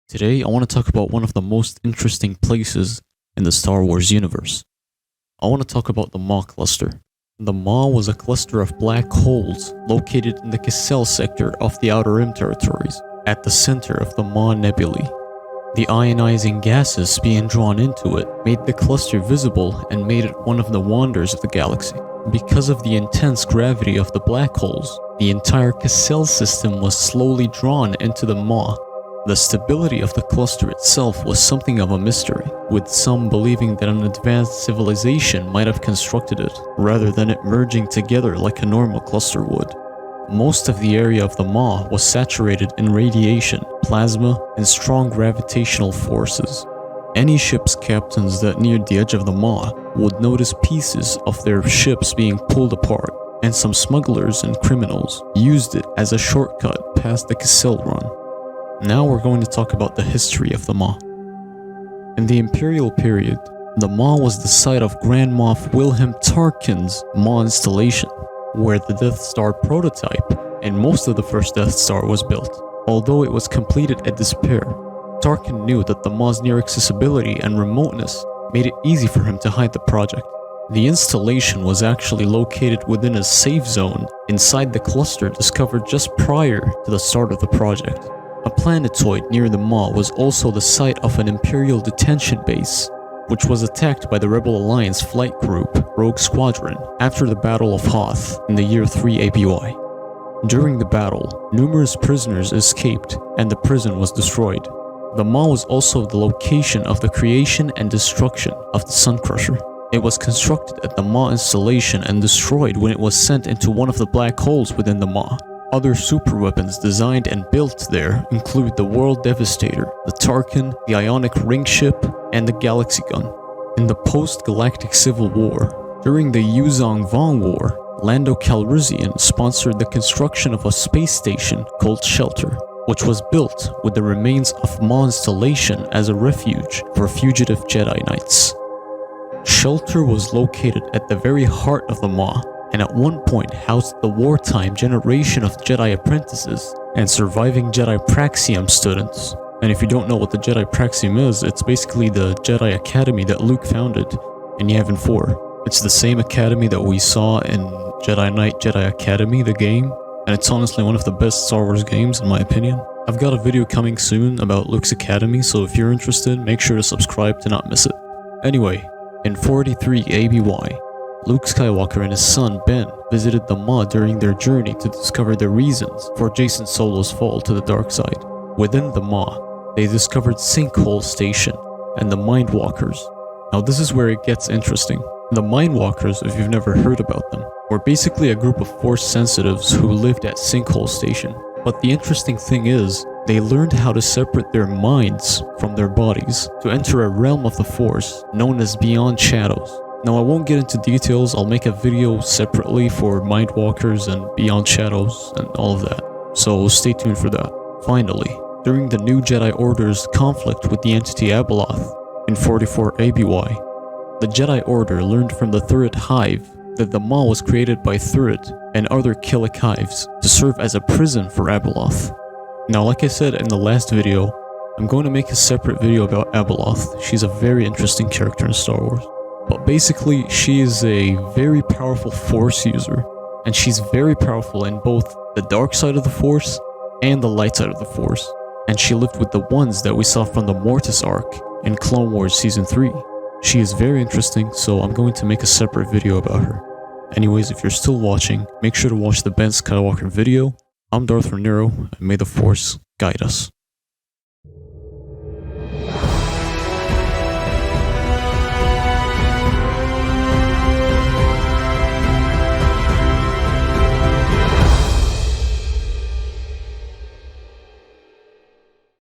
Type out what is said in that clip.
Today, I want to talk about one of the most interesting places in the Star Wars universe. I want to talk about the Maw Cluster. The Maw was a cluster of black holes located in the Cassel sector of the Outer Rim territories, at the center of the Maw Nebulae. The ionizing gases being drawn into it made the cluster visible and made it one of the wonders of the galaxy. Because of the intense gravity of the black holes, the entire Cassel system was slowly drawn into the Maw. The stability of the cluster itself was something of a mystery, with some believing that an advanced civilization might have constructed it, rather than it merging together like a normal cluster would. Most of the area of the Maw was saturated in radiation, plasma, and strong gravitational forces. Any ship's captains that neared the edge of the Maw would notice pieces of their ships being pulled apart, and some smugglers and criminals used it as a shortcut past the Cassel run. Now we're going to talk about the history of the Maw. In the Imperial period, the Maw was the site of Grand Moff Wilhelm Tarkin's Maw installation, where the Death Star prototype and most of the first Death Star was built. Although it was completed at despair, Tarkin knew that the Maw's near accessibility and remoteness made it easy for him to hide the project. The installation was actually located within a safe zone inside the cluster discovered just prior to the start of the project. A planetoid near the Maw was also the site of an Imperial detention base, which was attacked by the Rebel Alliance flight group Rogue Squadron after the Battle of Hoth in the year 3 ABY. During the battle, numerous prisoners escaped and the prison was destroyed. The Maw was also the location of the creation and destruction of the Sun Crusher. It was constructed at the Maw installation and destroyed when it was sent into one of the black holes within the Maw. Other superweapons designed and built there include the World Devastator, the Tarkin, the Ionic Ring Ship, and the Galaxy Gun. In the post-Galactic Civil War, during the Yuzong Vong War, Lando Calrissian sponsored the construction of a space station called Shelter, which was built with the remains of Maw installation as a refuge for fugitive Jedi Knights. Shelter was located at the very heart of the Maw, and at one point housed the wartime generation of Jedi apprentices and surviving Jedi Praxium students. And if you don't know what the Jedi Praxium is, it's basically the Jedi Academy that Luke founded in Yavin 4. It's the same academy that we saw in Jedi Knight Jedi Academy, the game, and it's honestly one of the best Star Wars games in my opinion. I've got a video coming soon about Luke's Academy, so if you're interested, make sure to subscribe to not miss it. Anyway, in 43 ABY, Luke Skywalker and his son Ben visited the Maw during their journey to discover the reasons for Jacen Solo's fall to the dark side. Within the Maw, they discovered Sinkhole Station and the Mindwalkers. Now this is where it gets interesting. The Mindwalkers, if you've never heard about them, were basically a group of Force sensitives who lived at Sinkhole Station. But the interesting thing is, they learned how to separate their minds from their bodies to enter a realm of the Force known as Beyond Shadows. Now I won't get into details, I'll make a video separately for Mindwalkers and Beyond Shadows and all of that, so stay tuned for that. Finally, during the New Jedi Order's conflict with the entity Abeloth in 44 ABY, the Jedi Order learned from the Thurrit Hive that the Maw was created by Thurrit and other Killik Hives to serve as a prison for Abeloth. Now like I said in the last video, I'm going to make a separate video about Abeloth. She's a very interesting character in Star Wars. But basically, she is a very powerful Force user, and she's very powerful in both the dark side of the Force and the light side of the Force, and she lived with the ones that we saw from the Mortis arc in Clone Wars Season 3. She is very interesting, so I'm going to make a separate video about her. Anyways, if you're still watching, make sure to watch the Ben Skywalker video. I'm Darth Nero, and may the Force guide us.